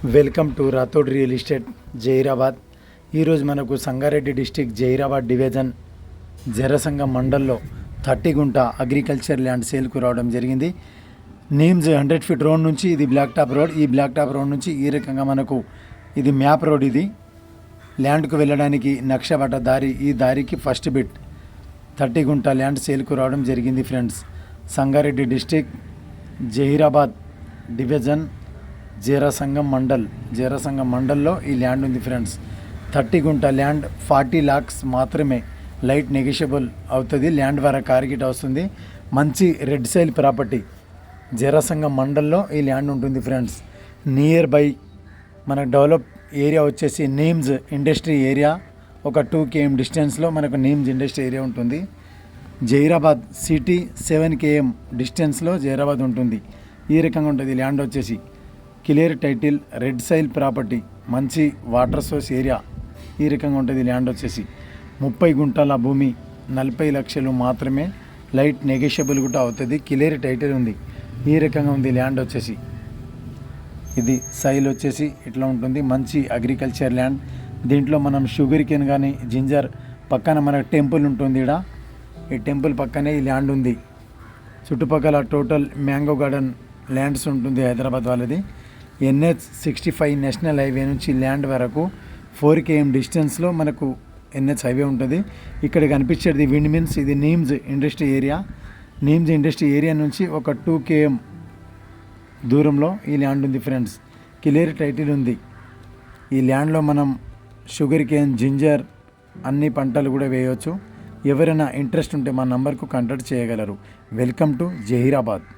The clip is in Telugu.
Welcome to Rathod real estate Zaheerabad. ఈరోజు మనకు సంగారెడ్డి డిస్టిక్ జహీరాబాద్ డివిజన్ జరసంగం మండల్లో 30 గుంట అగ్రికల్చర్ ల్యాండ్ సేల్కు రావడం జరిగింది. నేమ్స్ 100 ఫీట్ రోడ్ నుంచి ఇది బ్లాక్ టాప్ రోడ్. ఈ బ్లాక్ టాప్ రోడ్ నుంచి ఈ రకంగా మనకు ఇది మ్యాప్ రోడ్. ఇది ల్యాండ్కు వెళ్ళడానికి నక్షబట్ట దారి. ఈ దారికి ఫస్ట్ బిట్ 30 గుంట ల్యాండ్ సేల్కు రావడం జరిగింది friends. Sangareddy district Zaheerabad division Jharasangam మండల్లో ఈ ల్యాండ్ ఉంది ఫ్రెండ్స్. 30 గుంట ల్యాండ్ 40 lakhs మాత్రమే. లైట్ నెగిషియబుల్ అవుతుంది. ల్యాండ్ వరకు కార్గిట్ వస్తుంది. మంచి రెడ్ సైల్ ప్రాపర్టీ జరసంగం మండల్లో ఈ ల్యాండ్ ఉంటుంది ఫ్రెండ్స్. నియర్ బై మనకు డెవలప్ ఏరియా వచ్చేసి నేమ్స్ ఇండస్ట్రీ ఏరియా. ఒక 2 km డిస్టెన్స్లో మనకు నేమ్స్ ఇండస్ట్రీ ఏరియా ఉంటుంది. జహీరాబాద్ సిటీ 7 km డిస్టెన్స్లో జహీరాబాద్ ఉంటుంది. ఈ రకంగా ఉంటుంది ల్యాండ్ వచ్చేసి. క్లియర్ టైటిల్, రెడ్ సైల్ ప్రాపర్టీ, మంచి వాటర్ సోర్స్ ఏరియా. ఈ రకంగా ఉంటుంది ల్యాండ్ వచ్చేసి. 30 గుంటల భూమి 40 లక్షలు మాత్రమే. లైట్ నెగోషియబుల్ కూడా అవుతుంది. క్లియర్ టైటిల్ ఉంది. ఈ రకంగా ఉంది ల్యాండ్ వచ్చేసి. ఇది సైల్ వచ్చేసి ఇట్లా ఉంటుంది. మంచి అగ్రికల్చర్ ల్యాండ్. దీంట్లో మనం షుగర్ కేన్ కానీ జింజర్ పక్కన మనకు టెంపుల్ ఉంటుంది. ఇక్కడ ఈ టెంపుల్ పక్కనే ఈ ల్యాండ్ ఉంది. చుట్టుపక్కల టోటల్ మ్యాంగో గార్డెన్ ల్యాండ్స్ ఉంటుంది హైదరాబాద్ వాళ్ళది. NH 65 నేషనల్ హైవే నుంచి ల్యాండ్ వరకు 4 km డిస్టెన్స్లో మనకు NH హైవే ఉంటుంది. ఇక్కడ కనిపించేది విండ్ మిల్స్. ఇది NIMS industry area. NIMS industry area నుంచి ఒక 2 km దూరంలో ఈ ల్యాండ్ ఉంది ఫ్రెండ్స్. క్లియర్ టైటిల్ ఉంది. ఈ ల్యాండ్లో మనం షుగర్ కేన్, జింజర్ అన్ని పంటలు కూడా వేయవచ్చు. ఎవరైనా ఇంట్రెస్ట్ ఉంటే మా నంబర్కు కాంటాక్ట్ చేయగలరు. Welcome to Zaheerabad.